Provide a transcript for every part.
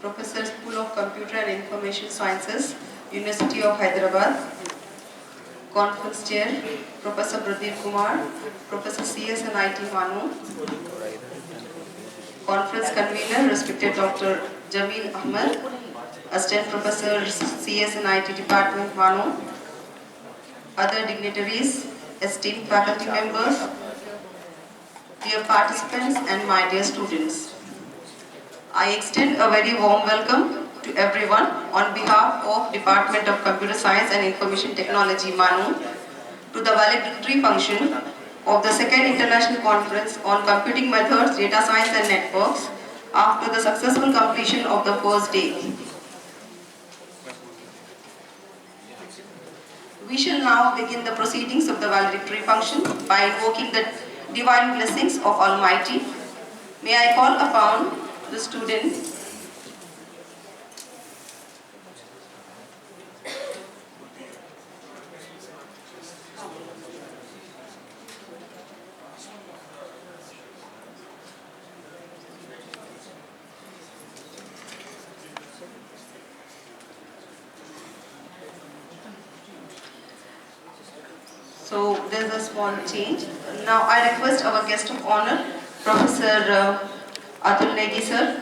Professor, School of Computer and Information Sciences, University of Hyderabad. Conference Chair, Professor Pradeep Kumar, Professor CS&IT Manu. Conference Convener, respected Dr. Jamil Ahmed, Assistant Professor, CS&IT Department Manu. Other dignitaries, esteemed faculty members, dear participants and my dear students. I extend a very warm welcome to everyone on behalf of Department of Computer Science and Information Technology Manu to the valedictory function of the second International Conference on Computing Methods, Data Science and Networks after the successful completion of the first day. We shall now begin the proceedings of the valedictory function by invoking the divine blessings of Almighty. May I call upon the students So there's a small change. Now I request our guest of honor, Professor Atul Negi sir,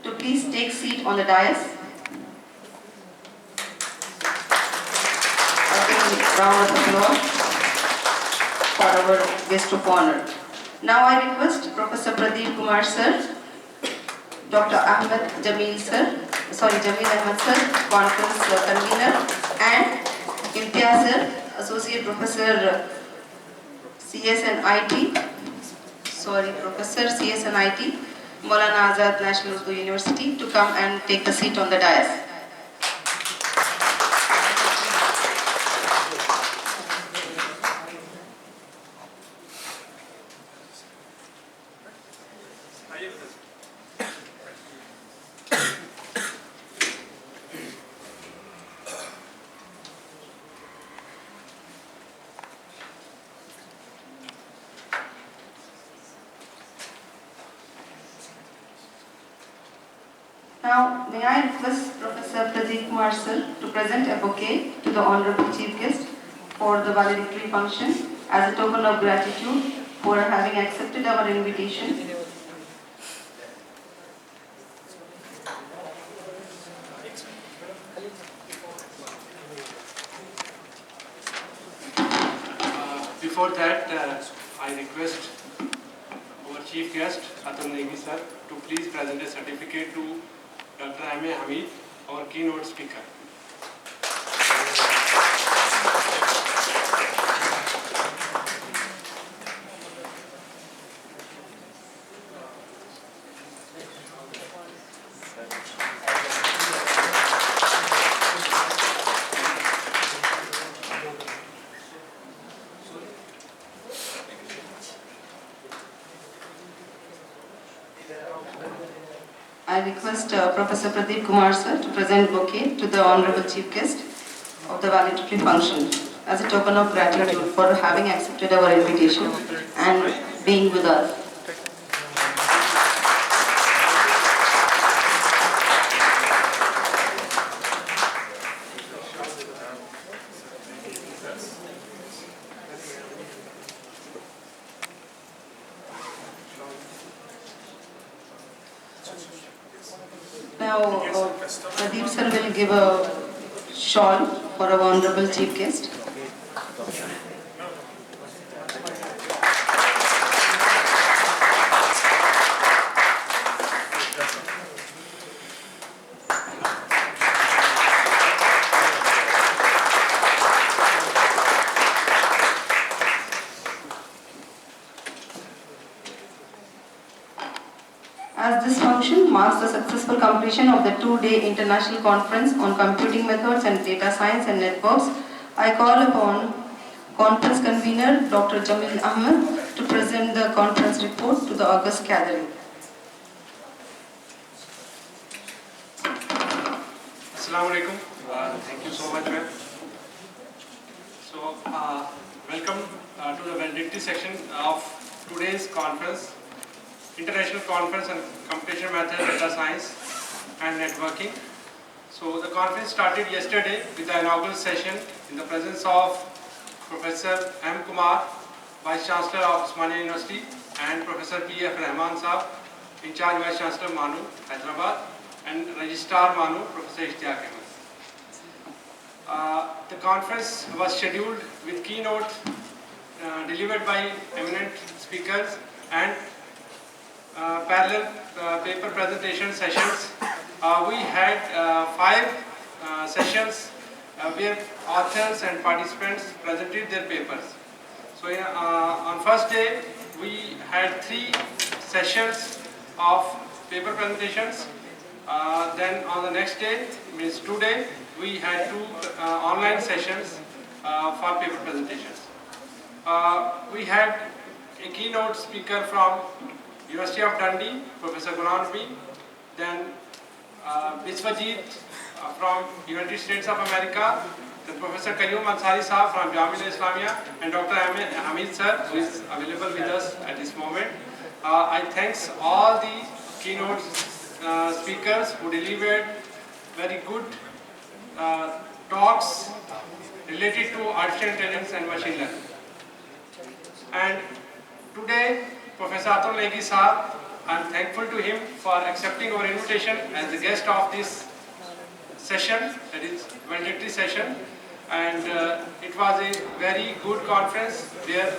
to please take seat on the dais. A big round of applause for our guest of honor. Now I request Professor Pradeep Kumar sir, Dr. Jamil Ahmed sir, conference convener, and Imtiaz sir, Associate Professor Professor CS&IT, Maulana Azad National Urdu University, to come and take the seat on the dais. Now, may I request Professor Pradeep Kumar sir to present a bouquet to the Honorable Chief Guest for the valedictory function as a token of gratitude for having accepted our invitation. Before that, I request our Chief Guest, Atul Negi sir, to please present a certificate to Dr. M.A. Hamid, our keynote speaker. I request Professor Pradeep Kumar sir to present bouquet to the Honorable Chief Guest of the valedictory function as a token of gratitude for having accepted our invitation and being with us. Now, Pradeep sir will give a shawl for our Honorable Chief Guest. As this function marks the successful completion of the two-day international conference on computing methods and data science and networks, I call upon conference convener Dr. Jamil Ahmed to present the conference report to the august gathering. Assalamu alaikum. Thank you so much, ma'am. So, welcome to the valedictory section of today's conference, International Conference on Computational Methods, Data Science and networking. So the conference started yesterday with the inaugural session in the presence of Professor M. Kumar, Vice Chancellor of Osmania University, and Professor P.F. Rahman Saab, in charge Vice Chancellor Manu, Hyderabad, and Registrar Manu, Professor Ishtiaq Ahmed. The conference was scheduled with keynote delivered by eminent speakers and parallel paper presentation sessions. We had 5 sessions where authors and participants presented their papers. So on first day, we had 3 sessions of paper presentations. Then on the next day, means today, we had 2 online sessions for paper presentations. We had a keynote speaker from University of Dundee, Professor Ghulam Nabi, then Biswajit from United States of America, then Professor Qayyum Ansari Saab from Jamia Islamia, and Dr. Hamid sir, who is available with us at this moment. I thanks all the keynote speakers who delivered very good talks related to artificial intelligence and machine learning. And today, Professor Atul Negi Saab, I am thankful to him for accepting our invitation as the guest of this session, that is valedictory session. And it was a very good conference where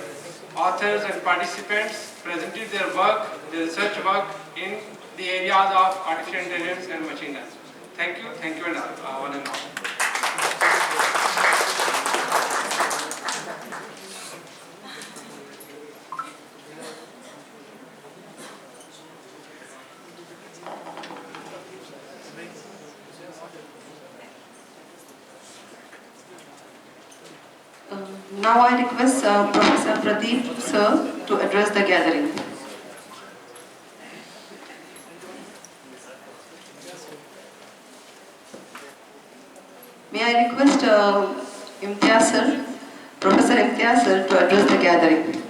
authors and participants presented their work, their research work in the areas of artificial intelligence and machine learning. Thank you, and one and all. Now I request Professor Pradeep sir to address the gathering. May I request Imtiaz sir, Professor Imtiaz sir to address the gathering.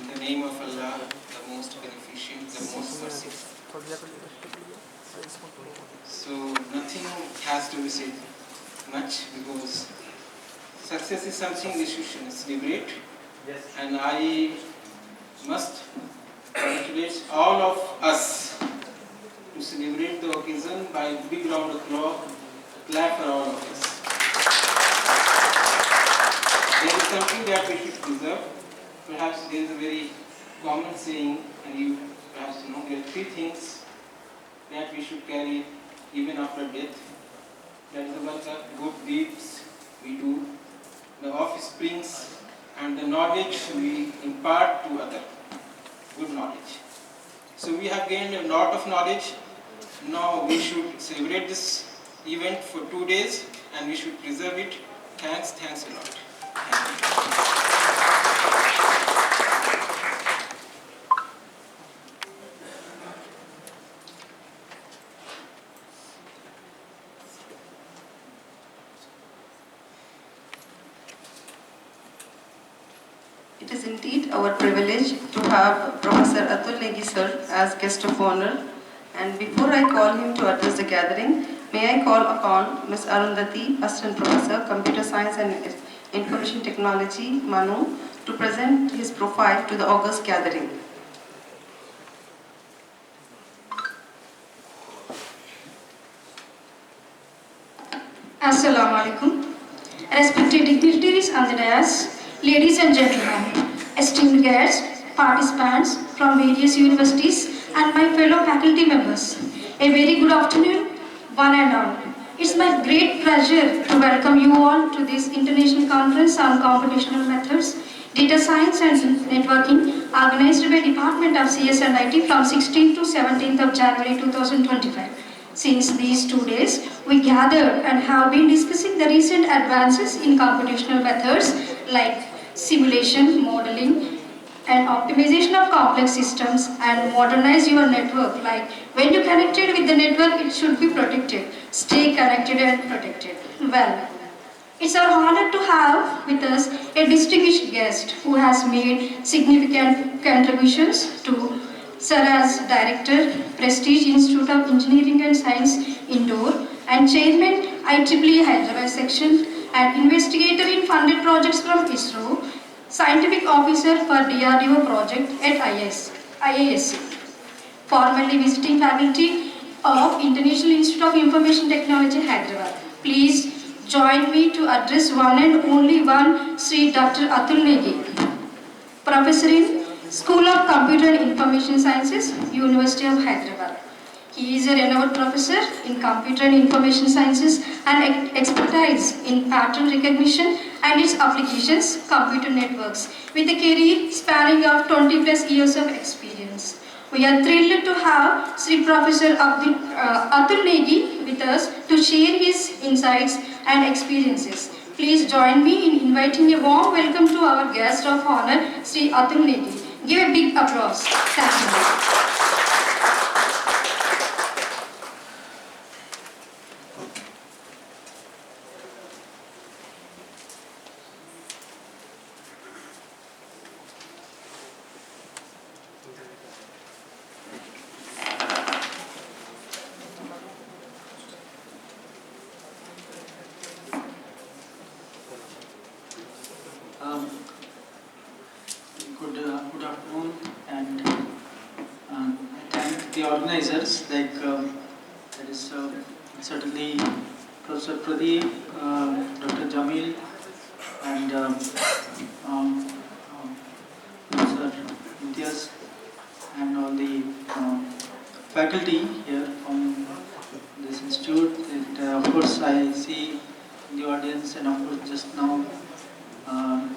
In the name of Allah, the most beneficent, the most merciful. So nothing has to be said much, because success is something we should celebrate. Yes. And I must congratulate all of us to celebrate the occasion by big round of applause, clap for all of us. There is something that we should preserve. Perhaps there is a very common saying, and you perhaps know, there are 3 things that we should carry even after death. That is about the good deeds we do, the offsprings, and the knowledge we impart to others. Good knowledge. So we have gained a lot of knowledge. Now we should celebrate this event for 2 days, and we should preserve it. Thanks a lot. It is indeed our privilege to have Professor Atul Negi sir as guest of honor. And before I call him to address the gathering, may I call upon Ms. Arundhati, Assistant Professor, Computer Science and Information Technology, Manu, to present his profile to the august gathering. Assalamu alaikum. Respected dignitaries on the dais, ladies and gentlemen, esteemed guests, participants from various universities, and my fellow faculty members, a very good afternoon, one and all. It's my great pleasure to welcome you all to this international conference on computational methods, data science and networking, organized by Department of CS&IT from 16th to 17th of January 2025. Since these 2 days, we gathered and have been discussing the recent advances in computational methods like simulation, modeling, and optimization of complex systems, and modernize your network. Like when you connected with the network, it should be protected. Stay connected and protected. Well, It's our honor to have with us a distinguished guest who has made significant contributions to serve as Director, Prestige Institute of Engineering and Science, Indore, and Chairman IEEE Hyderabad Section, and investigator in funded projects from ISRO, Scientific Officer for DRDO project at IISc, formerly visiting faculty of International Institute of Information Technology, Hyderabad. Please join me to address one and only one, Sri Dr. Atul Negi, Professor in School of Computer and Information Sciences, University of Hyderabad. He is a renowned professor in Computer and Information Sciences and expertise in pattern recognition and its applications, computer networks, with a career spanning of 20 plus years of experience. We are thrilled to have Sri Professor Atul Negi with us to share his insights and experiences. Please join me in inviting a warm welcome to our guest of honor, Sri Atul Negi. Give a big applause. Thank you. Good afternoon, and I thank the organizers, that is certainly Professor Pradeep, Dr. Jamil, and Professor Imtiaz, and all the faculty here from this institute. And of course, I see in the audience, and of course, just now,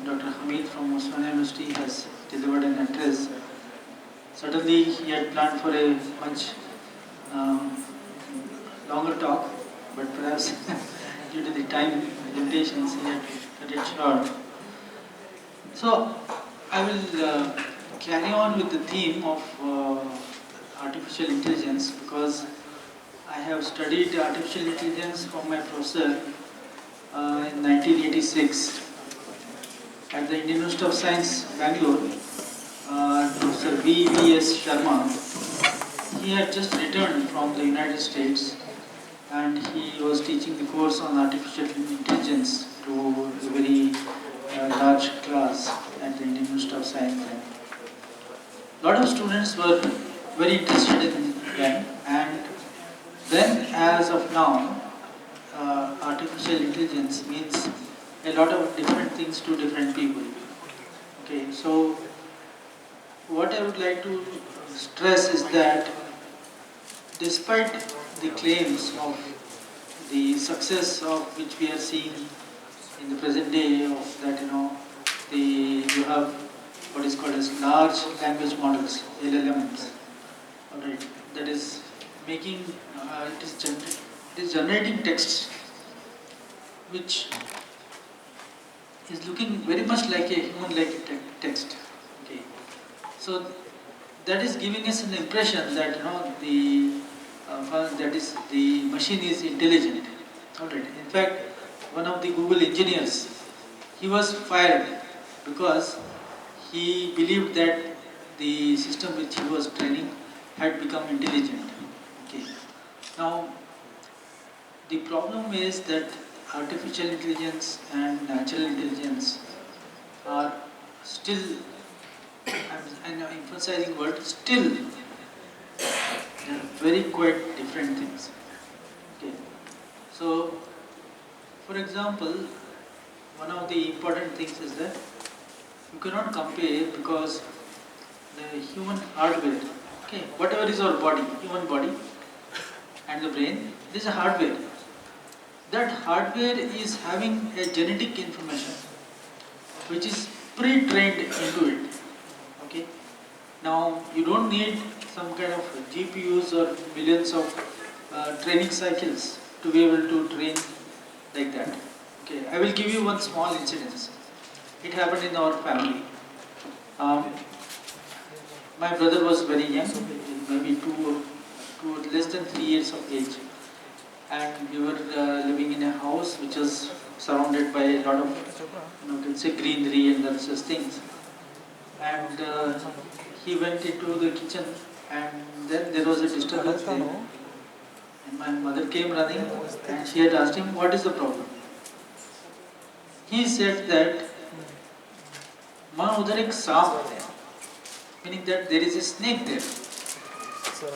Dr. Hamid from Maulana University has delivered an address. Certainly, he had planned for a much longer talk, but perhaps due to the time limitations, he had cut it short. So, I will carry on with the theme of artificial intelligence, because I have studied artificial intelligence from my professor in 1986. At the Indian Institute of Science, Bangalore, Professor V.V.S. Sharma, he had just returned from the United States, and he was teaching the course on artificial intelligence to a very large class at the Indian Institute of Science. A lot of students were very interested in them, and then, as of now, artificial intelligence means a lot of different things to different people. Okay, so what I would like to stress is that despite the claims of the success of which we are seeing in the present day, of that, you have what is called as large language models, LLMs, alright, that is making it is generating texts which is looking very much like a human-like text. Okay, so that is giving us an impression that the machine is intelligent. Alright. In fact, one of the Google engineers, he was fired because he believed that the system which he was training had become intelligent. Okay. Now, the problem is that artificial intelligence and natural intelligence are still, I'm emphasizing word still, they are very quite different things. Okay. So, for example, one of the important things is that you cannot compare, because the human hardware, okay, whatever is our body, human body and the brain, this is a hardware. That hardware is having a genetic information which is pre-trained into it. Okay. Now you don't need some kind of GPUs or millions of training cycles to be able to train like that. Okay. I will give you one small incident. It happened in our family. My brother was very young, maybe two less than 3 years of age. And we were living in a house which was surrounded by a lot of, you can say, greenery and other such things. And he went into the kitchen, and then there was a disturbance there. And my mother came running, and she had asked him, what is the problem? He said that, "माँ उधर एक सांप है," meaning that there is a snake there.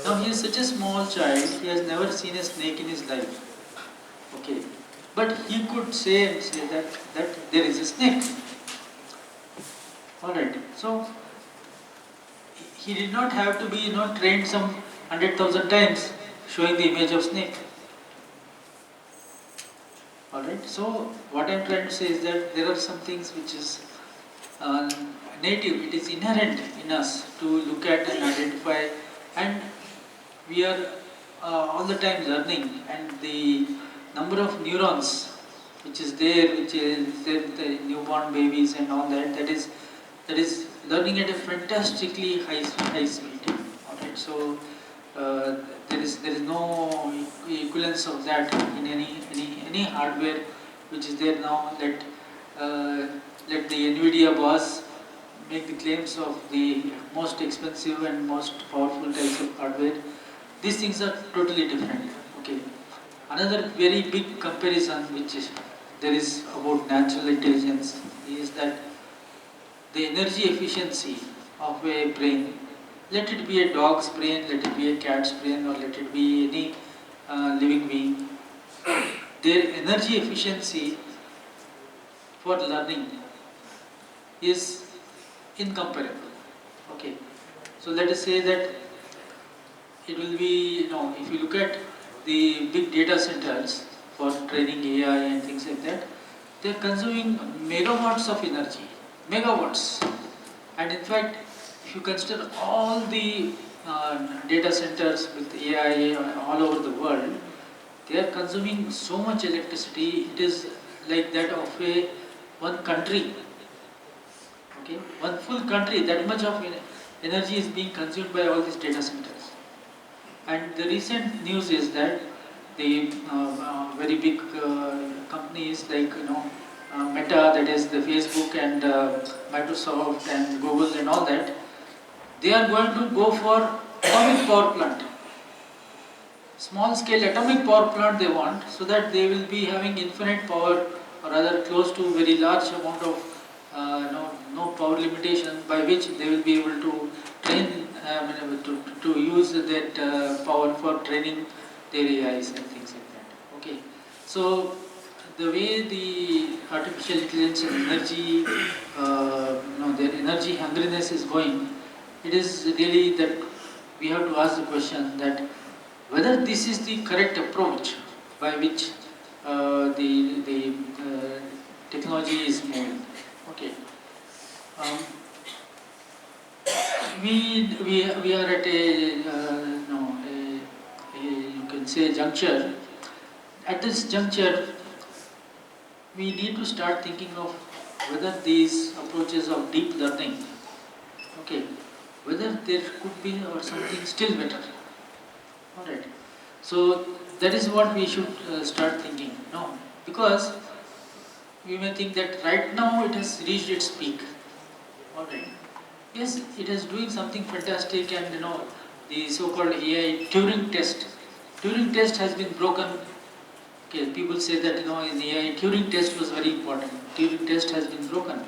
Now he is such a small child, he has never seen a snake in his life. Okay, but he could say that there is a snake. All right. So he did not have to be trained some 100,000 times showing the image of snake. All right. So what I am trying to say is that there are some things which is native. It is inherent in us to look at and identify, and we are all the time learning, and the number of neurons which is there, which is there with the newborn babies and all that, that is learning at a fantastically high speed. All right. So there is no equivalence of that in any hardware which is there now. Let the NVIDIA boss make the claims of the most expensive and most powerful types of hardware. These things are totally different. Okay. Another very big comparison which there is about natural intelligence is that the energy efficiency of a brain, let it be a dog's brain, let it be a cat's brain, or let it be any living being, their energy efficiency for learning is incomparable. Okay. So let us say that it will be, if you look at the big data centers for training AI and things like that, they are consuming megawatts of energy, megawatts. And in fact, if you consider all the data centers with AI all over the world, they are consuming so much electricity, it is like that of one country. Okay, one full country, that much of energy is being consumed by all these data centers. And the recent news is that the very big companies like Meta, that is the Facebook and Microsoft and Google and all that, they are going to go for atomic power plant. Small scale atomic power plant they want, so that they will be having infinite power, or rather close to very large amount of no power limitation, by which they will be able to train, to use that power for training their AIs and things like that. Okay, so the way the artificial intelligence and energy, their energy hungriness is going, it is really that we have to ask the question that whether this is the correct approach by which the technology is moving. Okay. We are at a you can say juncture. At this juncture, we need to start thinking of whether these approaches of deep learning, okay, whether there could be or something still better. All right. So that is what we should start thinking. No, because we may think that right now it has reached its peak. All right. Yes, it is doing something fantastic, and the so-called AI Turing test. Turing test has been broken. Okay, people say that in AI Turing test was very important. Turing test has been broken.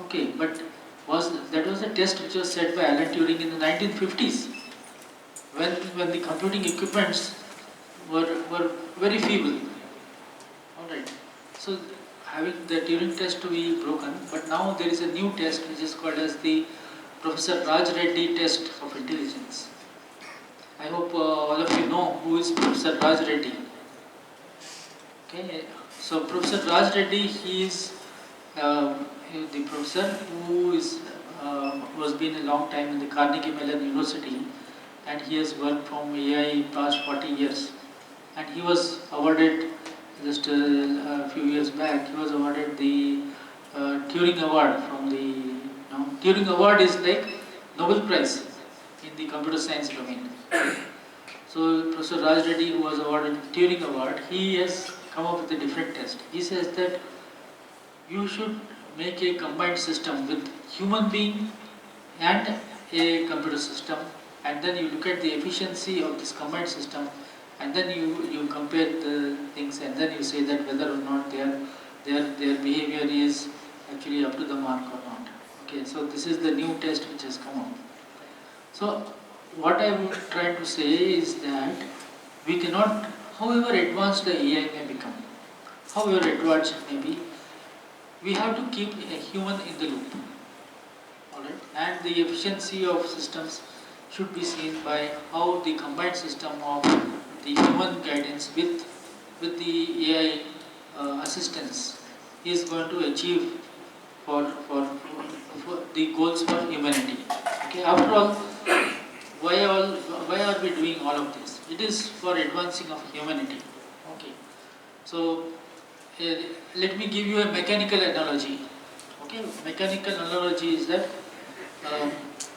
Okay, but that was a test which was set by Alan Turing in the 1950s, when the computing equipments were very feeble. All right. So having the Turing test to be broken, but now there is a new test which is called as the Professor Raj Reddy test of intelligence. I hope all of you know who is Professor Raj Reddy. Okay, so Professor Raj Reddy, he is the professor who has been a long time in the Carnegie Mellon University, and he has worked from AI past 40 years. And he was awarded just a few years back. He was awarded the Turing Award from the Turing Award is like Nobel Prize in the computer science domain. So Professor Raj Reddy, who was awarded the Turing Award, he has come up with a different test. He says that you should make a combined system with human being and a computer system, and then you look at the efficiency of this combined system, and then you compare the things, and then you say that whether or not their behavior is actually up to the mark or not. Okay, so this is the new test which has come up. So what I am trying to say is that we cannot, however advanced the AI may become, however advanced it may be, we have to keep a human in the loop. Alright? And the efficiency of systems should be seen by how the combined system of the human guidance with the AI assistance is going to achieve for the goals for humanity. Okay, after all, why are we doing all of this? It is for advancing of humanity. Okay, so let me give you a mechanical analogy. Okay, mechanical analogy is that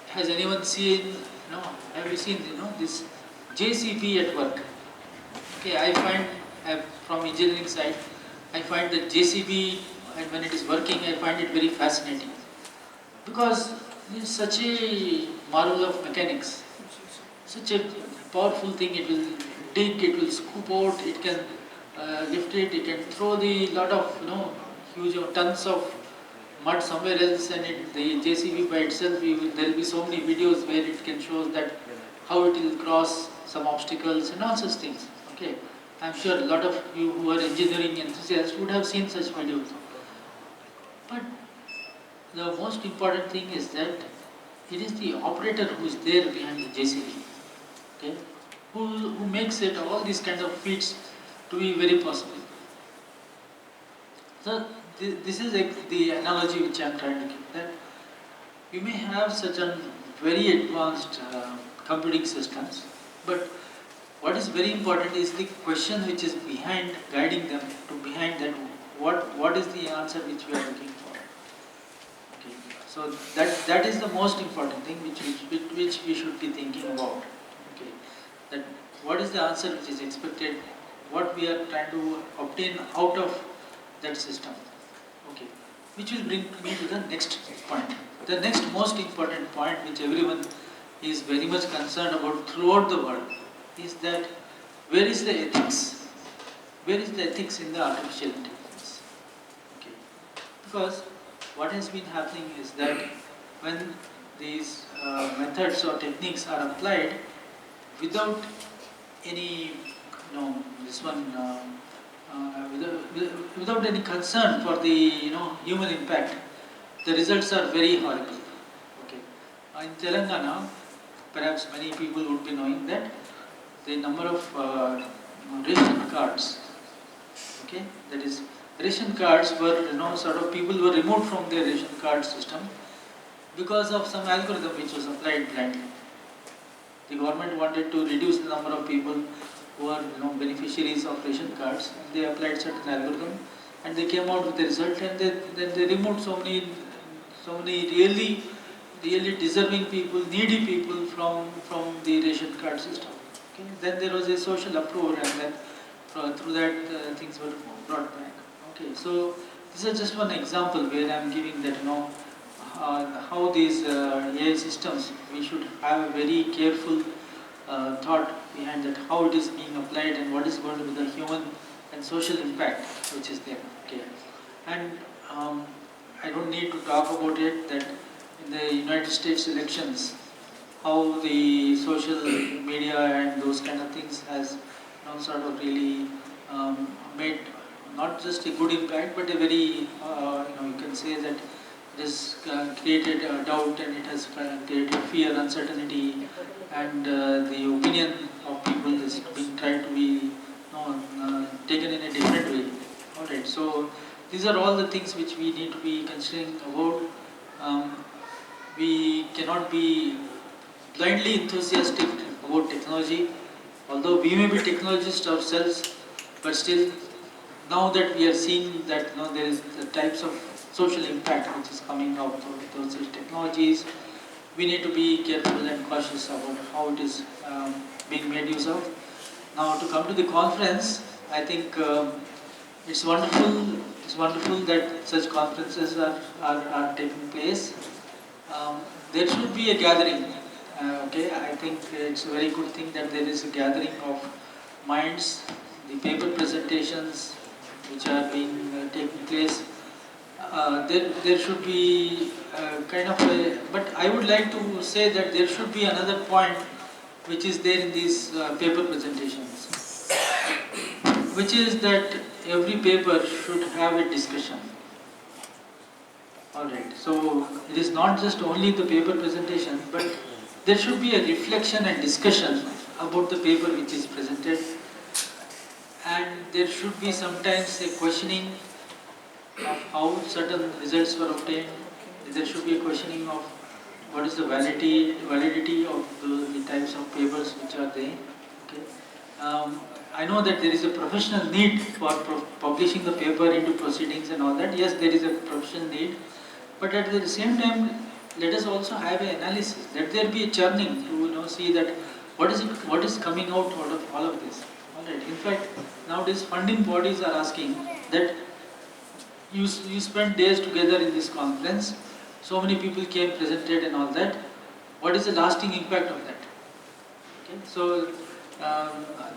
has anyone seen? No, have you seen this JCB at work? Okay, I find from engineering side, I find that JCB, and when it is working, I find it very fascinating because it is such a marvel of mechanics, such a powerful thing. It will dig, it will scoop out, it can lift it can throw the lot of huge tons of mud somewhere else, and the JCB by itself, there will be so many videos where it can show that how it will cross some obstacles and all such things. Okay, I'm sure a lot of you who are engineering enthusiasts would have seen such videos. But the most important thing is that it is the operator who is there behind the JCB, okay, who makes it all these kind of feats to be very possible. So this is the analogy which I am trying to give, that you may have such a very advanced computing systems, but what is very important is the question which is behind, guiding them to behind that, what is the answer which we are looking for. Okay. So that is the most important thing which we should be thinking about. Okay. That what is the answer which is expected, what we are trying to obtain out of that system. Okay. Which will bring me to the next point. The next most important point which everyone is very much concerned about throughout the world is that where is the ethics? Where is the ethics in the artificial intelligence? Okay. Because what has been happening is that when these methods or techniques are applied without any, without any concern for the human impact, the results are very horrible. Okay. In Telangana, perhaps many people would be knowing that the number of ration cards, okay, that is, ration cards were, sort of people were removed from their ration card system because of some algorithm which was applied blindly. The government wanted to reduce the number of people who are, beneficiaries of ration cards. They applied certain algorithm, and they came out with the result, and then they removed so many really deserving people, needy people from the ration card system. Okay. Then there was a social uproar, and then through that things were brought back. Okay, so this is just one example where I am giving that how these AI systems, we should have a very careful thought behind that, how it is being applied and what is going to be the human and social impact which is there. Okay, and I don't need to talk about it that in the United States elections, how the social media and those kind of things has sort of really made not just a good impact, but a very you can say that it has created doubt, and it has created fear, uncertainty, and the opinion of people is being tried to be taken in a different way. Alright, so these are all the things which we need to be considering about. We cannot be blindly enthusiastic about technology, although we may be technologists ourselves, but still, now that we are seeing that there is the types of social impact which is coming out of those technologies, we need to be careful and cautious about how it is being made use of. Now, to come to the conference, I think It's wonderful. It's wonderful that such conferences are taking place. There should be a gathering. Okay, I think it's a very good thing that there is a gathering of minds. The paper presentations which are being taking place. There should be kind of a. But I would like to say that there should be another point which is there in these paper presentations, which is that every paper should have a discussion. Alright, so it is not just only the paper presentation, but there should be a reflection and discussion about the paper which is presented, and there should be sometimes a questioning of how certain results were obtained. There should be a questioning of what is the validity of the types of papers which are there. Okay. I know that there is a professional need for publishing the paper into proceedings and all that. Yes, there is a professional need, but at the same time, let us also have an analysis. Let there be a churning to see that what is coming out of all of this. All right. In fact, nowadays funding bodies are asking that you spend days together in this conference. So many people came, presented, and all that. What is the lasting impact of that? Okay. So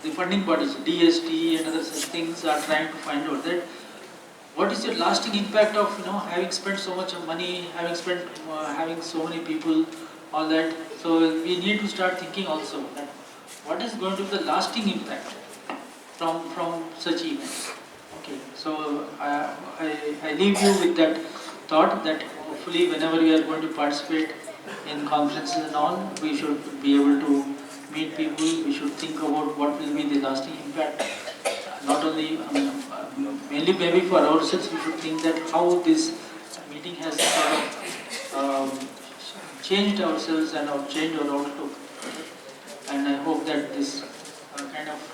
the funding bodies, DST and other such things, are trying to find out that what is the lasting impact of having spent so much of money, having so many people, all that. So we need to start thinking also that what is going to be the lasting impact from such events. Okay. So I leave you with that thought that hopefully whenever we are going to participate in conferences and all, we should be able to meet people. We should think about what will be the lasting impact. Not only, mainly maybe for ourselves, we should think that how this meeting has sort of changed ourselves and changed our outlook. And I hope that this kind of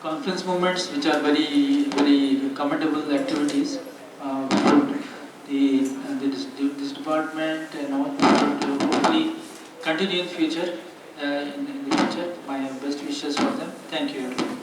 conference moments, which are very, very commendable activities, this department and all should hopefully continue in future. In the future, my best wishes for them. Thank you, everyone.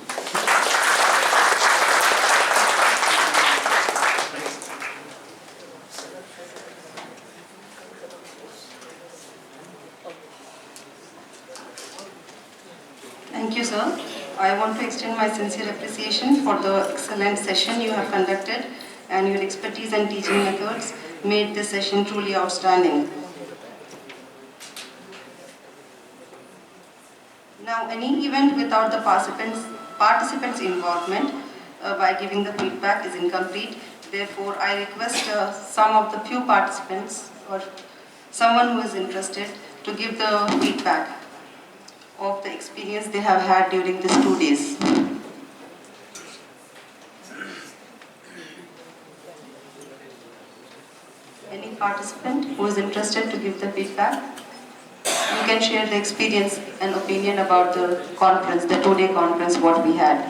Thank you, sir. I want to extend my sincere appreciation for the excellent session you have conducted, and your expertise and teaching methods made this session truly outstanding. Now, any event without the participants' involvement by giving the feedback is incomplete. Therefore, I request some of the few participants or someone who is interested to give the feedback of the experience they have had during these 2 days. Any participant who is interested to give the feedback? You can share the experience and opinion about the conference, the 2-day conference, what we had.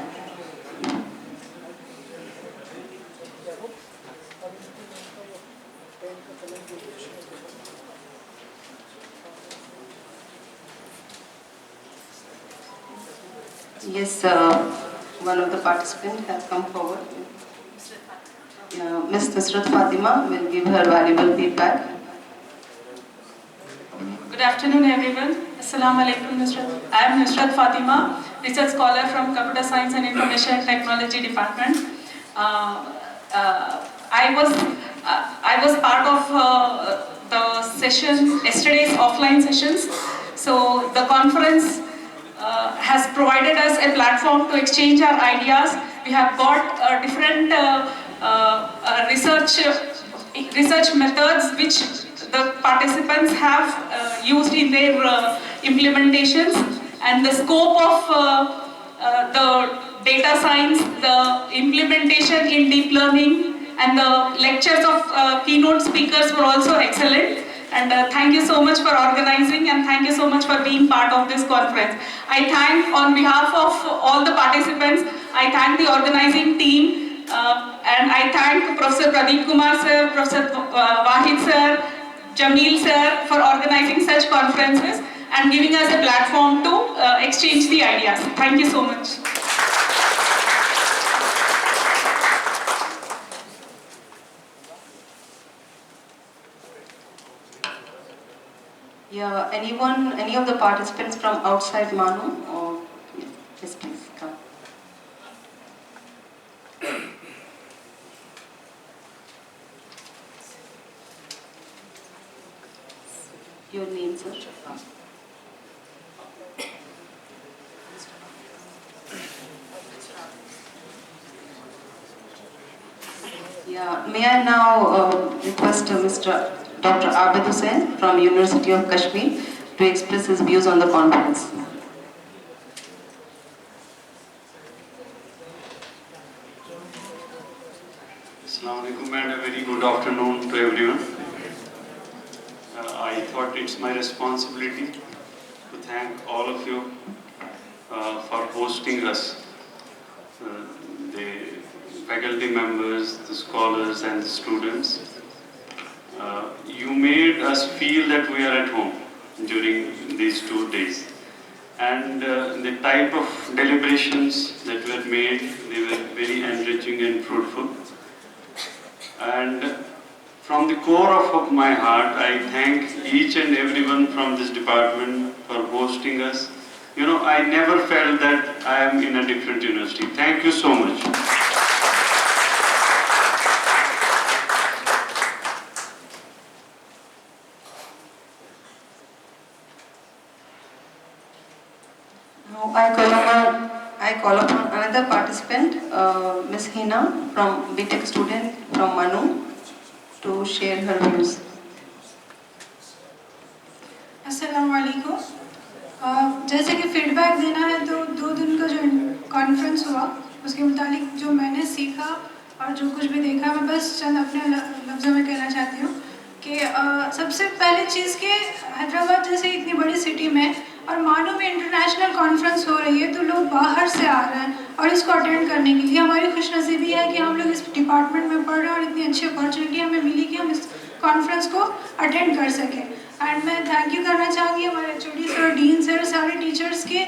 Yes, one of the participants has come forward. Ms. Nusrat Fatima will give her valuable feedback. Good afternoon, everyone. Assalamu alaikum, Nusrat. I am Nusrat Fatima, research scholar from Computer Science and Information Technology Department. I was part of the session, yesterday's offline sessions. So the conference has provided us a platform to exchange our ideas. We have got different research methods which the participants have used in their implementations, and the scope of the data science, the implementation in deep learning, and the lectures of keynote speakers were also excellent. And thank you so much for organizing, and thank you so much for being part of this conference. I thank, on behalf of all the participants, I thank the organizing team, and I thank Professor Pradeep Kumar sir, Professor Wahid sir, Jameel sir for organizing such conferences and giving us a platform to exchange the ideas. Thank you so much. Yeah, anyone, any of the participants from outside Manu? Or yes, please come. Your name, sir? Yeah, may I now request Mr. Dr. Abid Hussain from University of Kashmir to express his views on the conference. Assalamu alaikum and a very good afternoon to everyone. I thought it's my responsibility to thank all of you for hosting us, the faculty members, the scholars and the students. You made us feel that we are at home during these 2 days. And the type of deliberations that were made, they were very enriching and fruitful. And from the core of my heart, I thank each and everyone from this department for hosting us. You know, I never felt that I am in a different university. Thank you so much. Now I call upon another participant, Ms. Hina, from BTech student from Manu, to share her views. अस्सलामुअलैकुम। जैसे कि feedback देना है तो 2 दिन का जो conference हुआ उसके मुतालिक जो मैंने सीखा और जो कुछ भी देखा, मैं बस चंद अपने लफ्ज़ों में कहना चाहती हूँ कि सबसे पहली चीज़ कि हैदराबाद जैसे इतनी बड़ी सिटी में और मानू में इंटरनेशनल कॉन्फ्रेंस हो रही है तो लोग बाहर से आ रहे हैं और इसको अटेंड करने के लिए हमारी खुशनसीबी है कि हम लोग इस डिपार्टमेंट में पढ़ रहे हैं और इतनी अच्छी अपॉर्चुनिटी हमें मिली कि हम इस कॉन्फ्रेंस को अटेंड कर सकें। एंड मैं थैंक यू करना चाहूँगी हमारे एचओडी सर, डीन सर, सारे टीचर्स के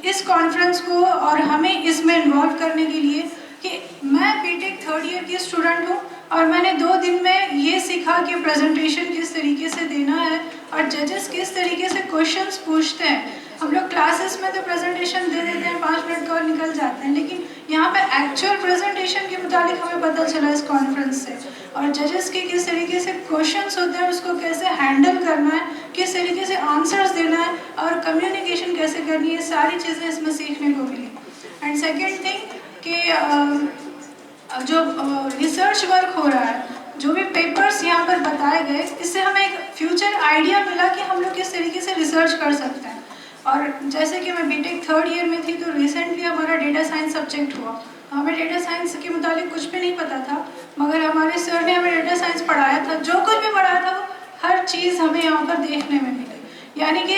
इस कॉन्फ्रेंस को और हमें इसमें इन्वॉल्व करने के लिए कि मैं बीटेक 3rd ईयर की स्टूडेंट हूँ और मैंने 2 दिन में ये सीखा कि प्रेजेंटेशन किस तरीके से देना है और जजेस किस तरीके से क्वेश्चंस पूछते हैं। हम लोग क्लासेस में तो प्रेजेंटेशन दे देते हैं, 5 मिनट का और निकल जाते हैं, लेकिन यहाँ पे एक्चुअल प्रेजेंटेशन के मुताबिक हमें पता चला इस कॉन्फ्रेंस से, और जजेस के किस तरीके से क्वेश्चंस होते हैं उसको कैसे हैंडल करना है, किस तरीके से आंसर्स देना है और कम्युनिकेशन कैसे करनी है, सारी चीज़ें इसमें सीखने को मिली। एंड सेकेंड थिंग कि जो रिसर्च वर्क हो रहा है, जो भी पेपर्स यहाँ पर बताए गए, इससे हमें एक फ्यूचर आइडिया मिला कि हम लोग किस तरीके से रिसर्च कर सकते हैं। और जैसे कि मैं बीटेक 3rd ईयर में थी तो रिसेंटली हमारा डेटा साइंस सब्जेक्ट हुआ, हमें डेटा साइंस के मुताबिक कुछ भी नहीं पता था, मगर हमारे सर ने हमें डेटा साइंस पढ़ाया था, जो कुछ भी पढ़ाया था वो हर चीज़ हमें यहाँ पर देखने में मिली। यानी कि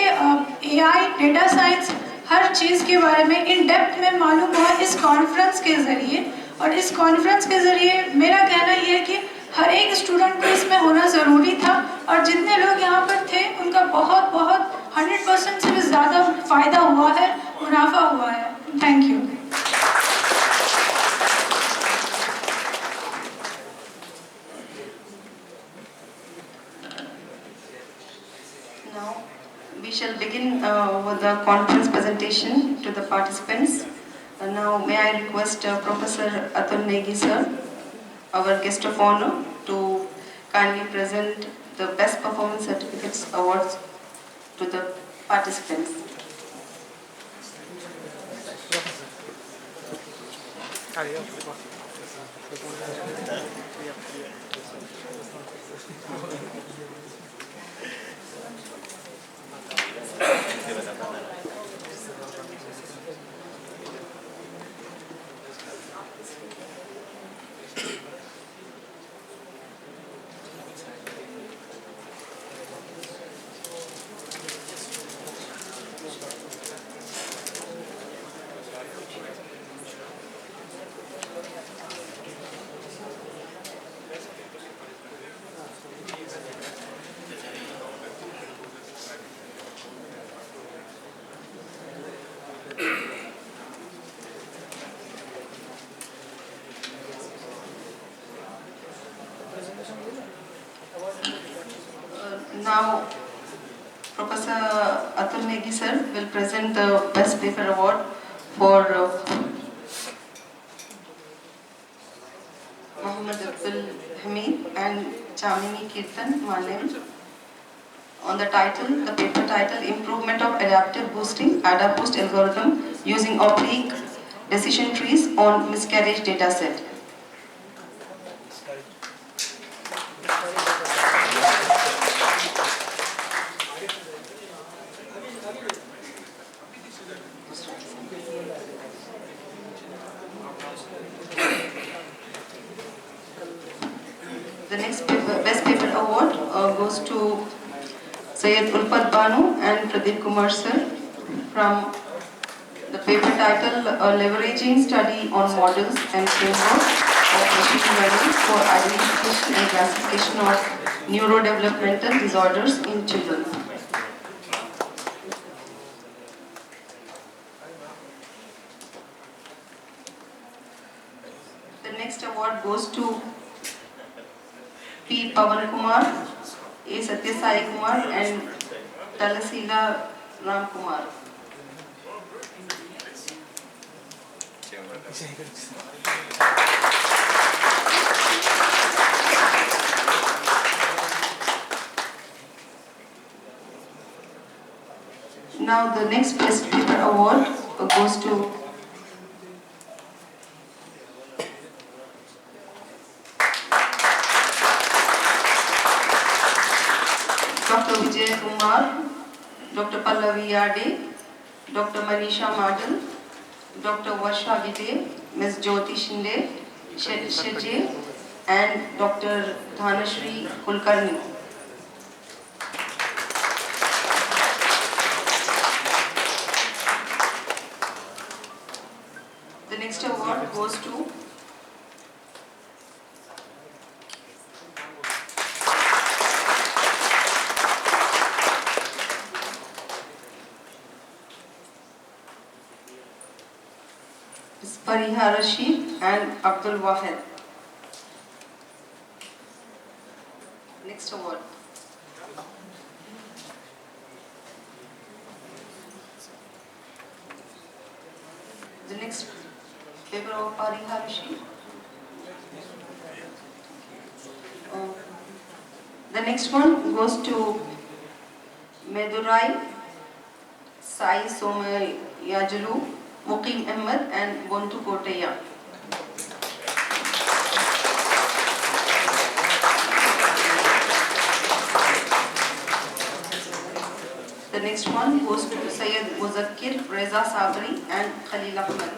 AI, डेटा साइंस, हर चीज़ के बारे में इन डेप्थ में मालूम हुआ इस कॉन्फ्रेंस के ज़रिए। और इस कॉन्फ्रेंस के ज़रिए मेरा कहना ये है कि हर एक स्टूडेंट को इसमें होना ज़रूरी था और जितने लोग यहाँ पर थे उनका बहुत 100% से भी ज़्यादा फ़ायदा हुआ है, मुनाफा हुआ है। Thank you. Now we shall begin with the conference presentation to the participants. Now may I request Professor Atul Negi sir, our guest of honor, to kindly present the Best Performance Certificates Awards to the participants. Now Professor Atul Negi sir will present the Best Paper Award for Muhammad Abdul Hamid and Chamini Kirtan Manem. On the paper title, Improvement of Adaptive Boosting, AdaBoost algorithm using oblique decision trees on miscarriage dataset. The next Best Paper Award goes to Syed Ulfat Banu and Pradeep Kumar sir from the paper title Leveraging Study on Models and Frameworks of Machine Learning for Identification and Classification of Neurodevelopmental Disorders in Children. The next award goes to P. Pavan Kumar, A. Satyasai Kumar and Talasila Ram Kumar. Now the next Best Paper Award goes to Dr. Vijay Kumar, Dr. Pallavi Yade, Dr. Manisha Madal, Dr. Varsha Vide, Ms. Jyoti Shinde, Shetje, and Dr. Dhanashri Kulkarni. The next award goes to Fariha Rashid and Abdul Wahid. Next award. The next paper of Fariha Rashid. The next one goes to Medurai, Sai Somayajulu, Muqim Ahmed and Bontu Kotaya. The next one goes to Syed Muzakkir, Reza Sabri and Khalil Ahmed.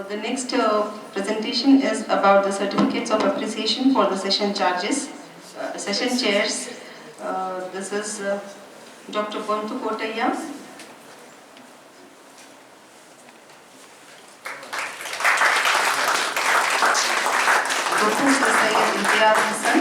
The next presentation is about the certificates of appreciation for the session chairs. This is Dr. Bontu Kotaya, Professor Syed Imtiaz Hassan,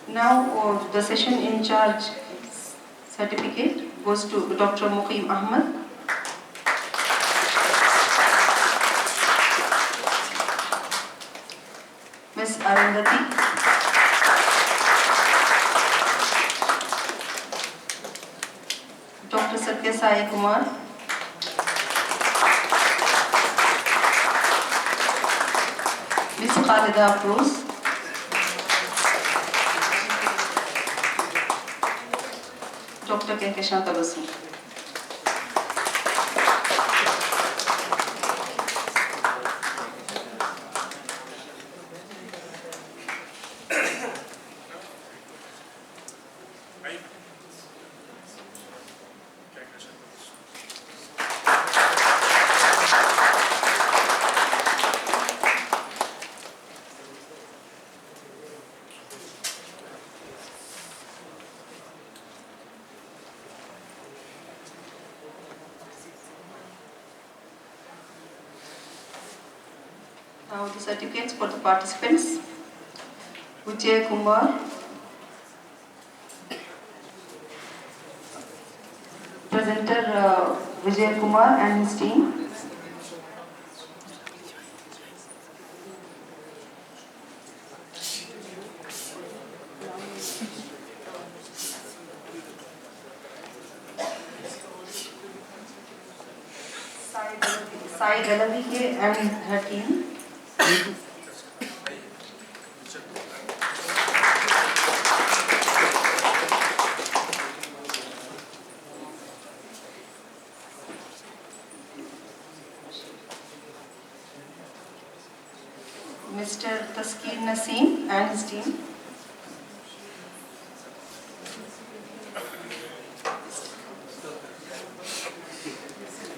Now the session in charge certificate goes to Dr. Muqim Ahmed. Ms. Arundhati. Dr. Satya Sai Kumar. Ms. Khalida Afroz. Dr. Kenkeshanta Basu. Now the certificates for the participants. Vijay Kumar, presenter Vijay Kumar and his team. Sai Galavike and her team. Mr. Taskir Naseem and his team.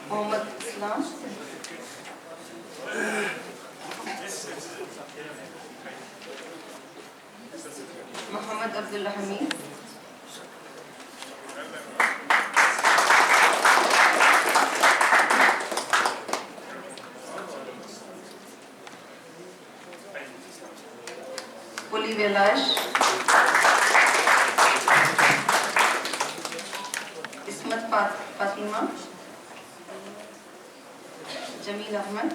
Mohammad Islam. Muhammad Abdullah Hamid. Puli Velash. Ismat Fatima. Jamil Ahmed.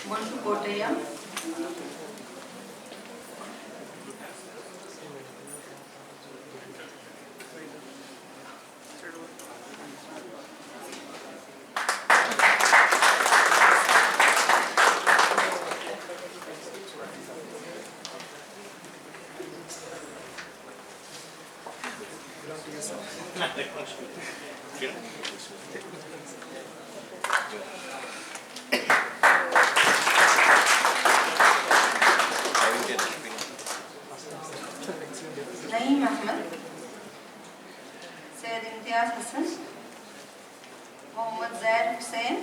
Montu Kotaya. Naeem Ahmed, Syed Imtiaz Hassan, Mohammad Zaid Hussain,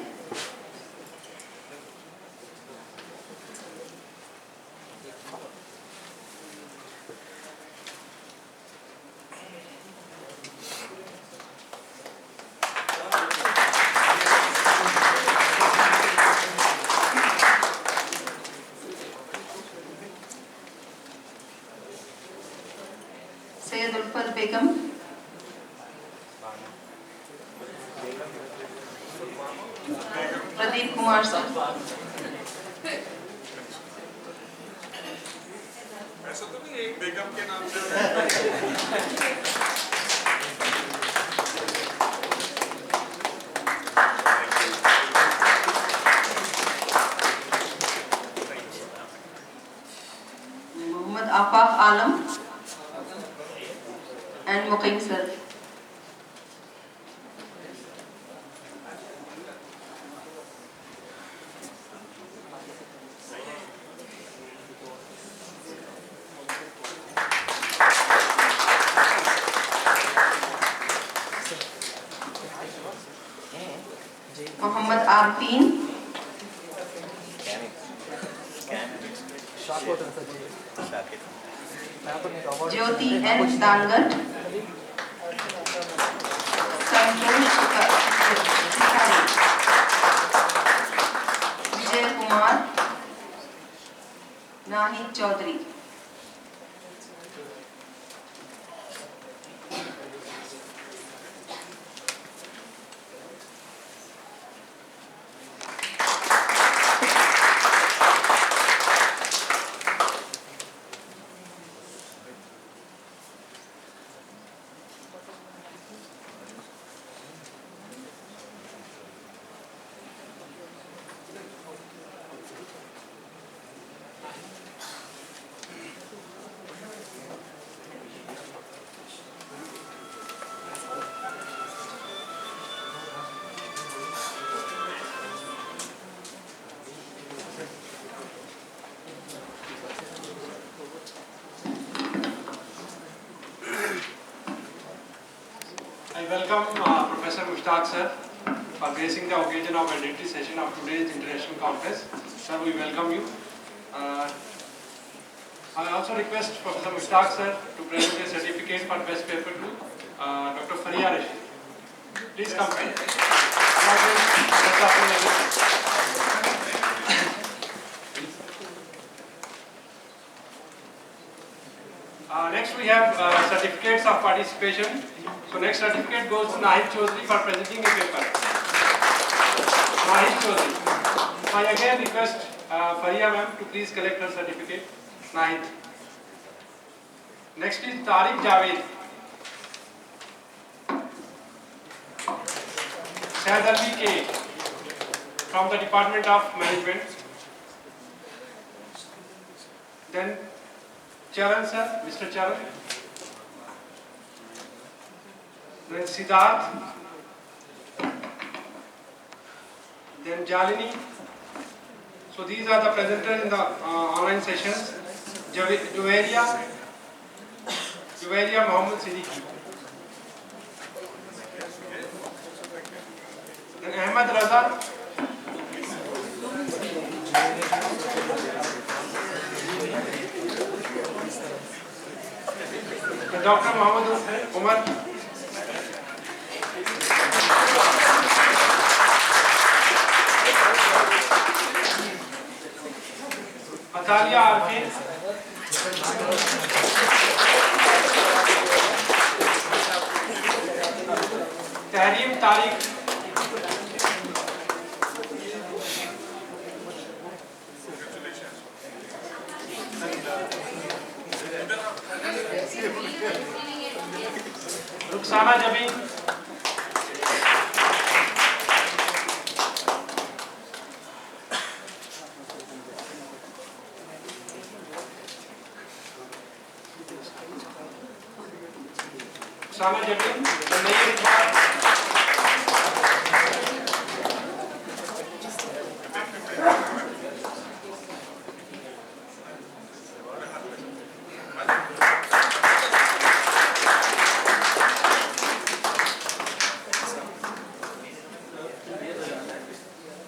Syed Ulfat Begum, Pradeep Kumar Singh, ऐसा तो नहीं एक बेगम के नाम से Muhammad Afaq Alam and Muqim Sir. Muhammad Arfin, Jyoti N. Dangat, Santosh Shikhari, Vijay Kumar, Nahid Chaudhary. Mushtaq sir for gracing the occasion of valedictory session of today's international conference. Sir, we welcome you. I also request Professor Mushtaq sir to present a certificate for best paper to Dr. Faria Rashid. Please come. Next we have certificates of participation. So next certificate goes to Nahid Chaudhary for presenting a paper. Nahid Chaudhary. I again request Faria ma'am to please collect her certificate. Nahid. Next is Tariq Javed. Shahid Ali K from the Department of Management. Then Charan sir, Mr. Charan. Then Siddharth. Then Jalini. So these are the presenters in the online sessions. Juwairiya Mohammed Siddiqui. Then Ahmed Raza. Then Dr. Muhammad Umar. Atalia Arfin. Tahrim Tariq. Ruxana Jabi. Ruxana Jabi.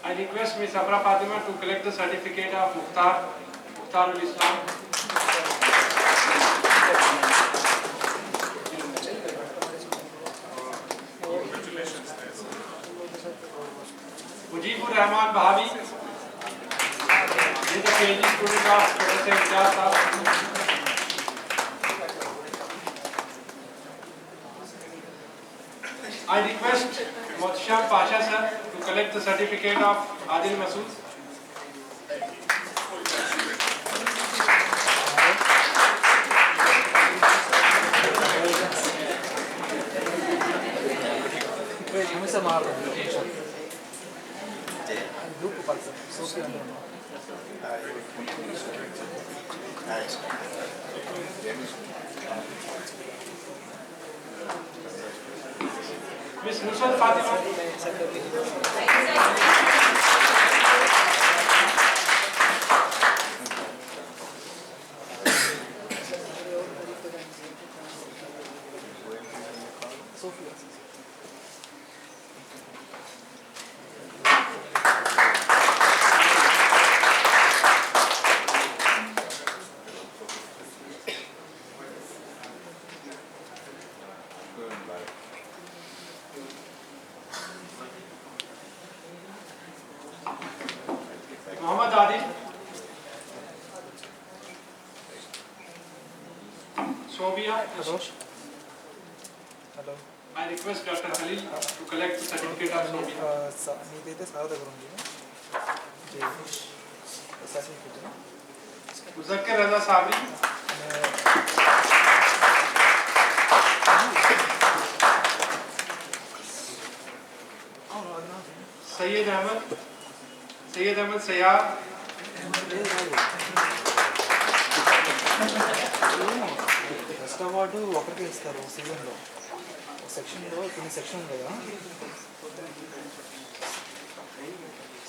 I request Ms. Abra Fatima to collect the certificate of Mukhtarul Islam. Mujibur Rahman Bhavi, he is a PhD student of Professor Azad. I request Mohtasham Pasha sir to collect the certificate of Adil Masood. Miss Nusrat Fatima. Muhammad Adil. Sobia. Hello. I request Dr. Khalil to collect the certificate of Sobia. నీదైతే sir దగ్గర ఉంది certificate Muzakkar Raza Sabri. Sayyid Ahmed Sayyad. First award ఒకరికి ఇస్తారు సీజన్లో సెక్షన్లో కొన్ని section ఉంది కదా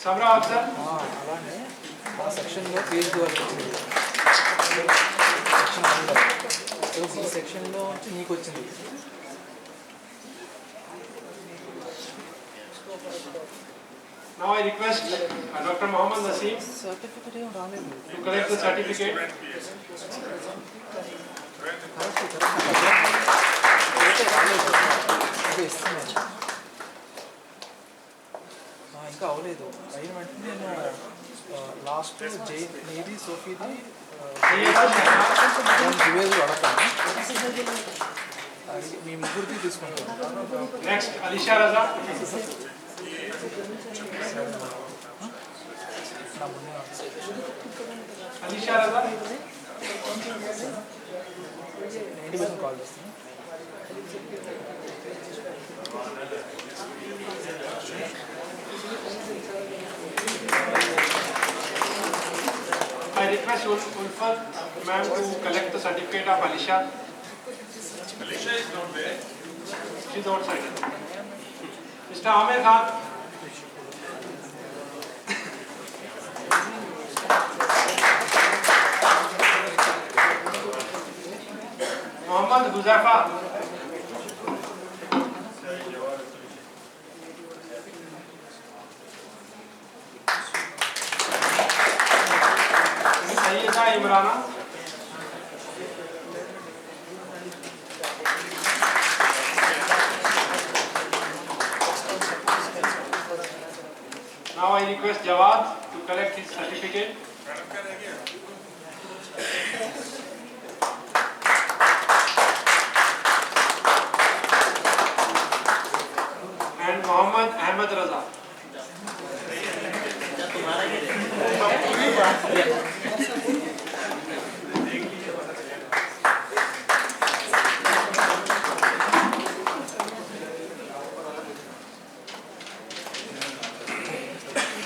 Samra Afzal. అలానే ఆ సెక్షన్లో PhD వాళ్ళకి వచ్చింది సెక్షన్ 1లో సో ఈ సెక్షన్లో వచ్చి నీకు వచ్చింది Now I request Dr. Mohammed Naseem certificate ఏం రాలేదు. to collect the certificate. అయితే రాలేదు. అదే ఇస్తున్నాను. ఇంకా అవ్వలేదు. అయిన వెంటనే నేను లాస్ట్ నీది సోఫీది రివేజ్ అడతాను. మీ ముగ్గురికి తీసుకుంటాను. Next, Alisha Raza. Alisha Raza. 90% call చేస్తాను. I request Ulfat ma'am to collect the certificate of Alisha. Alicia is not there. She's outside. Mr. Amir Khan. Mohammad Huzaifa. Sayyida Imrana. Now I request Jawad to collect his certificate. And Mohammad Ahmed Raza.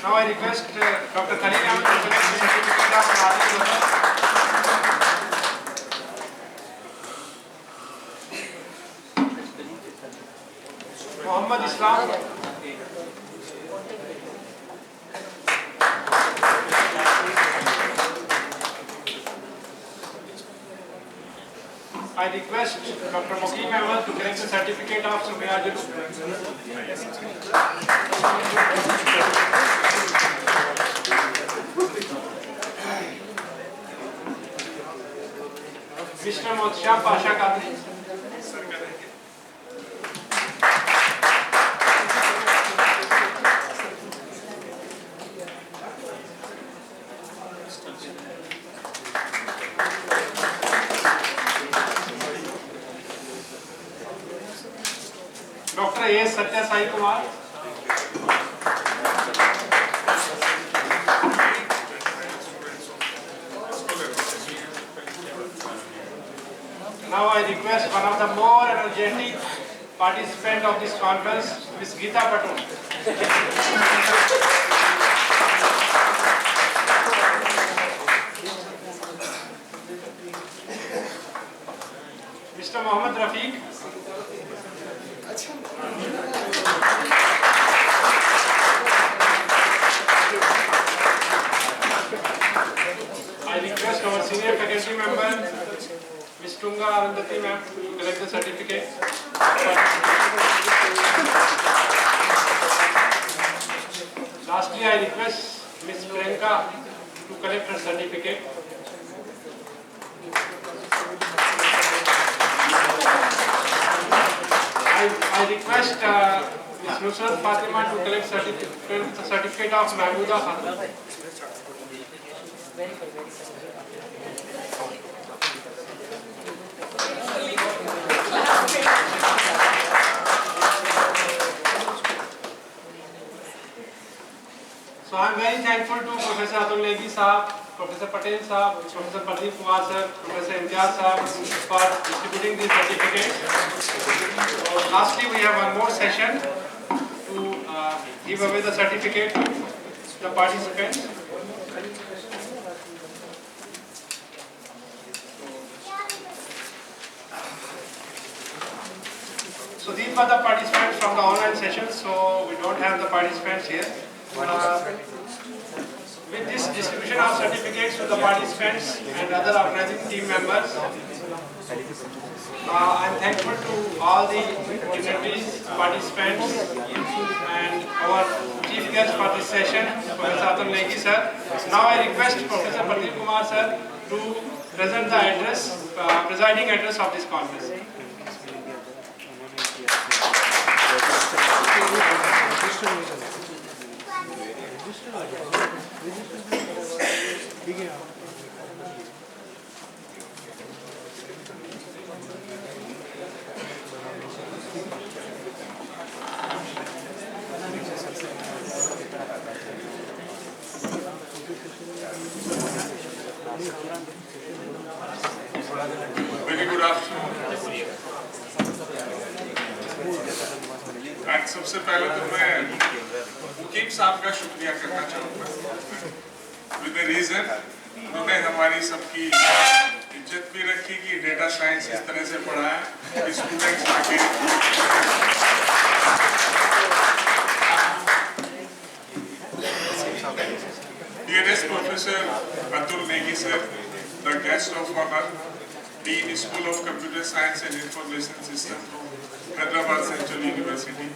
Now I request Dr. Khalil Ahmed to collect the certificate of Valedictoy. Muhammad Islam. I request Dr. Mukim Ahmed to collect the certificate of Sumayajulu. Mr. Motsham Pasha Kadri. Dr. A. Satya Sai Kumar. Now I request one of the more energetic participants of this conference, Ms. Geeta Patel. Mr. Mohammed Rafiq. I request our senior faculty member, Ms. Tunga Arundhati ma'am, to collect the certificate. Lastly, I request Ms. Priyanka to collect her certificate. I request Ms. Nusrat Fatima to collect the certificate of Mahmooda Khan. So I am very thankful to Professor Atul Negi Sahab, Professor Patel Sahab, Professor Pradeep Kumar Sir, Professor Imtiaz Sahab for distributing this certificate. So lastly, we have one more session to give away the certificate to the participants. So these were the participants from the online session, so we don't have the participants here. With this distribution of certificates to the participants and other organizing team members, I am thankful to all the dignitaries, participants and our chief chief guest for this session, Professor Atul Negi sir. Now I request Professor Pradeep Kumar sir to present the address, presiding address of this conference. Very good afternoon. आज सबसे पहले तो मैं मुकीम साहब का शुक्रिया करना चाहूँगा। With the reason उन्होंने हमारी सबकी इज्जत भी रखी कि डेटा साइंस इस तरह से पढ़ाया कि स्टूडेंट्स आके Dearest Professor Atul Negi sir, the guest of honor, Dean School of Computer Science and Information Systems, Hyderabad Central University.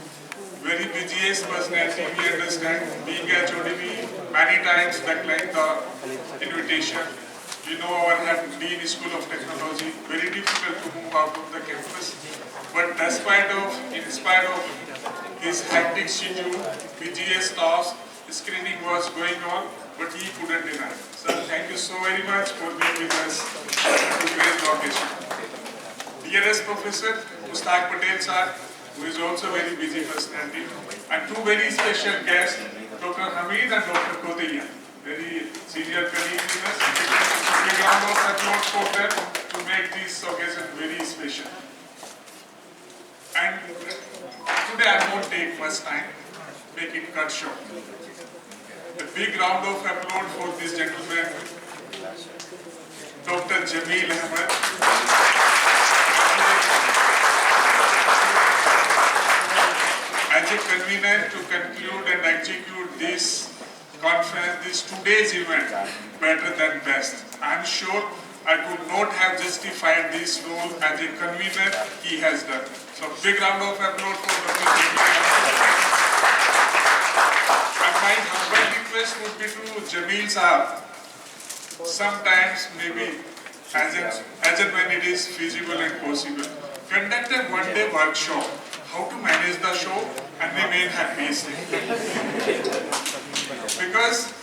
Very busiest personality, we understand. Being HOD, many times declined the invitation. You know our head Dean School of Technology, very difficult to move out of the campus. But in spite of his hectic schedule, busiest task, screening was going on, but he couldn't deny. Sir, thank you so very much for being with us at today's occasion. Dearest Professor Mustaq Patel sir, who is also very busy personality, and two very special guests, Dr. Hamid and Dr. Koteya, very senior colleagues with us. We round of applause for them to make this occasion very special. And today I won't take much time, make it cut short. A big round of applause for this gentleman, Dr. Jamil Ahmed. As a convener to conclude and execute this conference, this today's event, better than best. I am sure I could not have justified this role as a convener he has done. So big round of applause for Dr. Jamil Ahmed. And my humble request would be to Jamil sahab, sometimes maybe as and when it is feasible and possible, conduct a one-day workshop, how to manage the show and remain happy. Because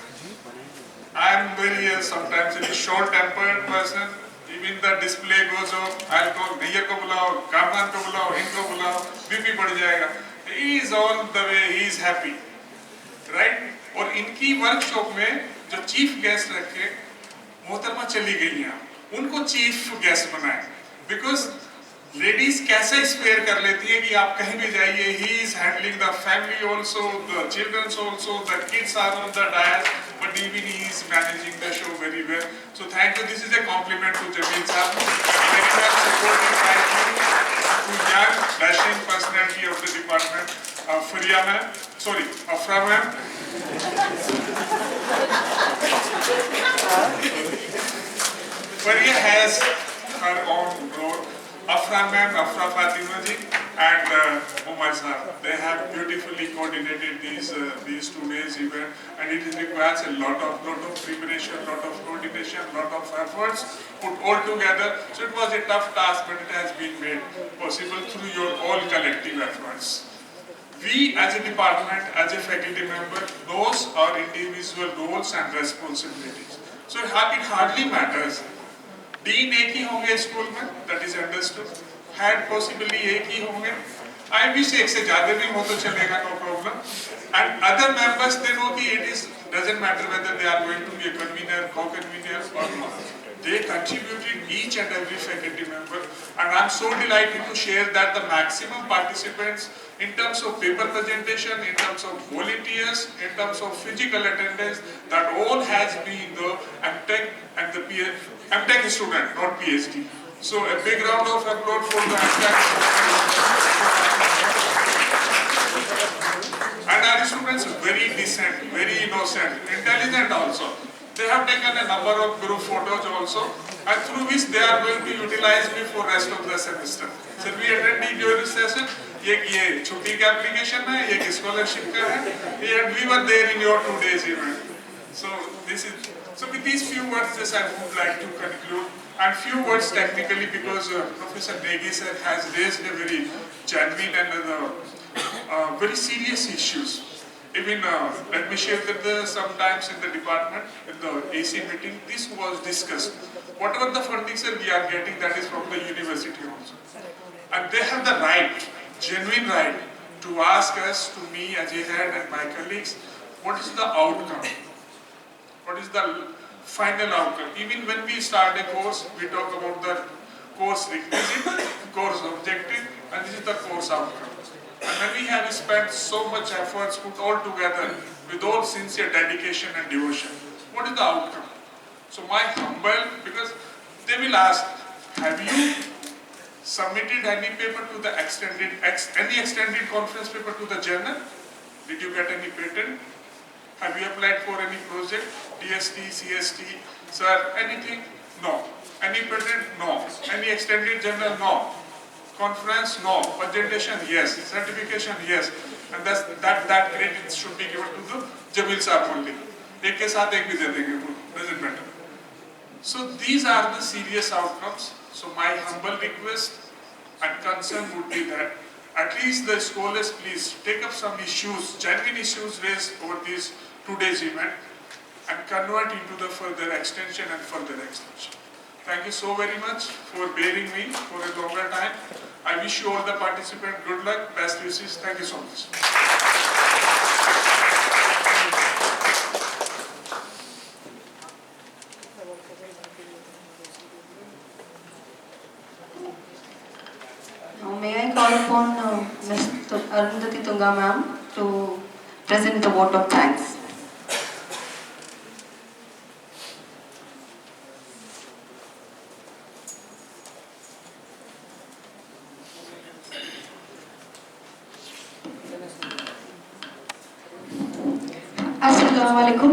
I am sometimes very short-tempered person. Even the display goes off, I'll call Bhaiya ko bulao, Kamran ko bulao, इनको bulao, BP बढ़ जाएगा. He is all the way, he is happy. Right और इनकी workshop में जो chief guest रखे मोहतरमा चली गई हैं, उनको चीफ गेस्ट बनाए बिकॉज लेडीज कैसे स्पेयर कर लेती है कि आप कहीं भी जाइए, he is handling the family also, the childrens also, the kids are on the dais, but even he is managing the show very well. So thank you, this is a compliment to Jameel sahab. To young dashing personality of the department, Afra ma'am. Faria has her own role. Afra ma'am, Afra Fatima ji, and Umar sir. They have beautifully coordinated these 2 days event, and it requires a lot of preparation, lot of coordination, lot of efforts put all together. So it was a tough task, but it has been made possible through your all collective efforts. We as a department, as a faculty member, knows our individual roles and responsibilities. So it hardly matters. Dean एक ही होंगे school में, that is understood. Head possibly एक ही होंगे. I wish एक से ज़्यादा भी हो तो चलेगा, no problem. And other members they know कि it doesn't matter whether they are going to be a convener, co-convener or not. They contributed each and every faculty member, and I'm so delighted to share that the maximum participants in terms of paper presentation, in terms of volunteers, in terms of physical attendance, that all has been the MTech and the MTech student, not PhD. So a big round of applause for the MTech. And our students are very decent, very innocent, intelligent also. They have taken a number of group photos also, and through which they are going to utilize me for rest of the semester. So we attended your session, ये छुट्टी का application है, ये scholarship का है, and we were there in your 2 days event. So with these few words, just I would like to conclude, and few words technically because Professor Negi sir has raised a very genuine and very serious issues. Even let me share that sometimes in the department, in the AC meeting, this was discussed. Whatever the funding we are getting, that is from the university also. And they have the right, genuine right, to ask us, to me as a head and my colleagues, what is the outcome? What is the final outcome? Even when we start a course, we talk about the course requisite, course objective, and this is the course outcome. And when we have spent so much efforts put all together with all sincere dedication and devotion, what is the outcome? So my humble, because they will ask, have you submitted any paper to the any extended conference paper to the journal? Did you get any patent? Have you applied for any project? DST, CST, sir, anything? No. Any patent? No. Any extended journal? No. Conference? No. Presentation? Yes. Certification? Yes. And that credit should be given to the Jamil Saab only. एक के साथ एक भी दे देंगे, doesn't matter. So these are the serious outcomes. So my humble request and concern would be that at least the scholars please take up some issues, genuine issues raised over this 2 days event and convert into the further extension and further extension. Thank you so very much for bearing me for a longer time. I wish you all the participants good luck, best wishes. Thank you so much. Now may I call upon Ms. Arundhati Tunga ma'am to present the vote of thanks. Assalamualaikum.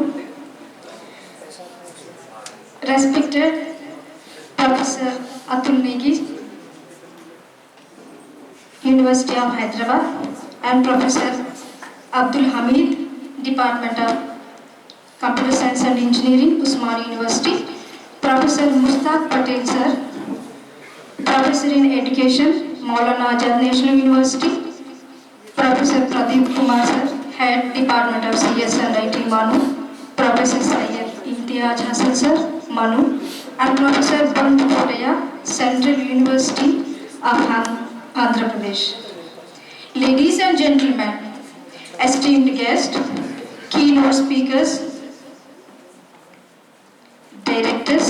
Respected Professor Atul Negi, University of Hyderabad, and Professor Abdul Hamid, Department of Computer Science and Engineering, Usmania University, Professor Mustaq Patel sir, Professor in Education, Maulana Azad National University, Professor Pradeep Kumar sir, Head Department of CS&IT, Manu, Professor Syed Imtiaz Hassan sir, Manu, and Professor Bantu Korea, Central University of Andhra Pradesh. Ladies and gentlemen, esteemed guests, keynote speakers, directors,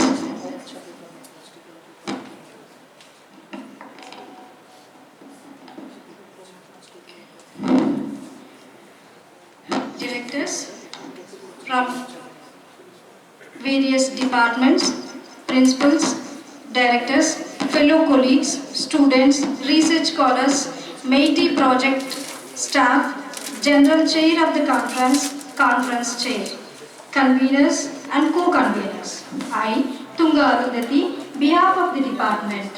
from various departments, principals, directors, fellow colleagues, students, research scholars, MAITI project staff, general chair of the conference chair, conveners and co-conveners. I, Tunga Arundhati, behalf of the department,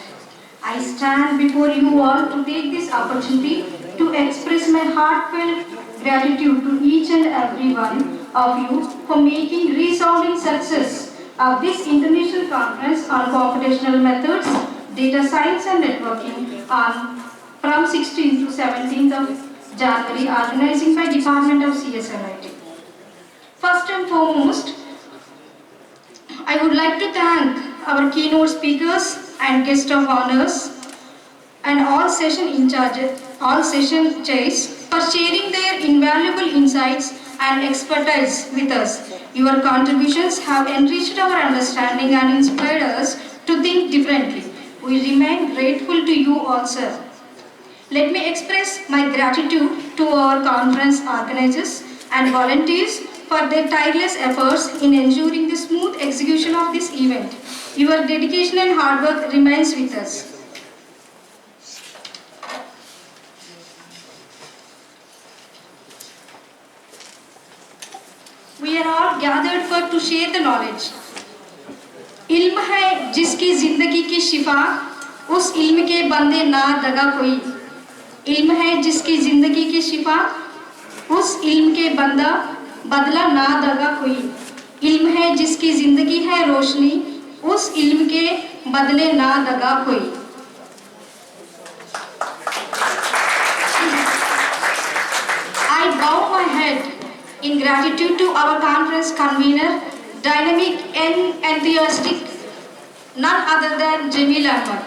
I stand before you all to take this opportunity to express my heartfelt gratitude to each and every one of you for making resounding success of this international conference on computational methods, data science and networking from 16th to 17th of January, organizing by Department of CS&IT. First and foremost, I would like to thank our keynote speakers and guest of honors and all session chairs for sharing their invaluable insights and expertise with us. Your contributions have enriched our understanding and inspired us to think differently. We remain grateful to you all, sir. Let me express my gratitude to our conference organizers and volunteers for their tireless efforts in ensuring the smooth execution of this event. Your dedication and hard work remains with us. We are all gathered to share the knowledge. इल्म है जिसकी जिंदगी की शिफा, उस इल्म के बंदे ना दगा कोई. इल्म है जिसकी जिंदगी की शिफा, उस इल्म के बंदा बदला ना दगा कोई। इल्म है जिसकी जिंदगी है रोशनी, उस इल्म के बदले ना दगा कोई। I bow my head in gratitude to our conference convener, dynamic and enthusiastic, none other than Jamil Ahmad,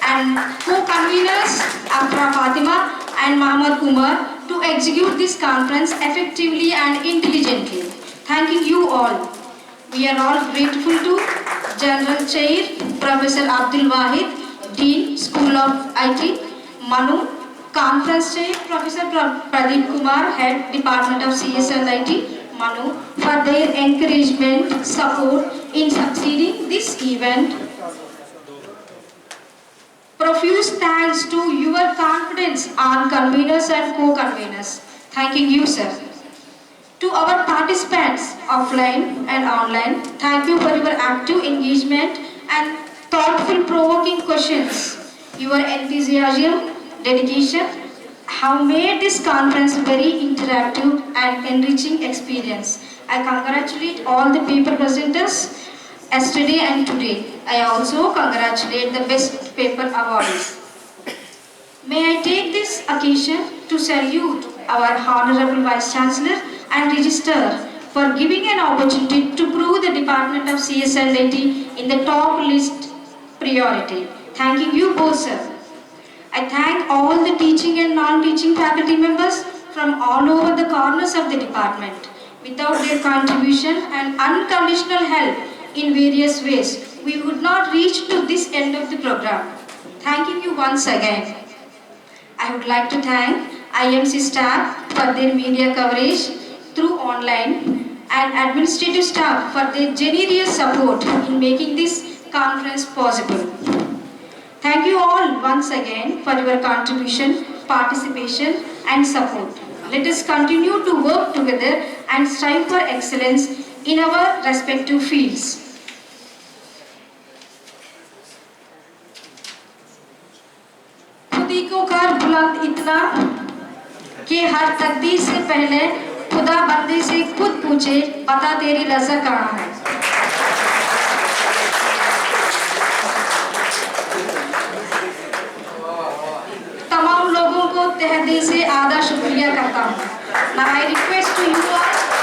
and co-conveners Afra Fatima and Muhammad Umar to execute this conference effectively and intelligently. Thanking you all. We are all grateful to General Chair Professor Abdul Wahid, Dean, School of IT, Manu, Conference Chair Professor Pradeep Kumar, Head Department of CS&IT, Manu, for their encouragement, support in succeeding this event. Profuse thanks to your confidence on conveners and co-conveners. Thanking you, sir. To our participants, offline and online, thank you for your active engagement and thoughtful, provoking questions. Your enthusiasm, dedication have made this conference very interactive and enriching experience. I congratulate all the paper presenters yesterday and today. I also congratulate the best paper awardees. May I take this occasion to salute our Honorable Vice Chancellor and Registrar for giving an opportunity to prove the Department of CS&IT in the top list priority. Thanking you both, sir. I thank all the teaching and non-teaching faculty members from all over the corners of the department. Without their contribution and unconditional help in various ways, we would not reach to this end of the program. Thanking you once again. I would like to thank IMC staff for their media coverage through online and administrative staff for their generous support in making this conference possible. Thank you all once again for your contribution, participation and support. Let us continue to work together and strive for excellence in our respective fields. खुदी को कर बुलंद इतना कि हर तकदीर से पहले खुदा बंदे से खुद पूछे, बता तेरी रज़ा कहाँ है। तमाम लोगों को तहे दिल से आदा शुक्रिया करता हूँ। Now I request to you all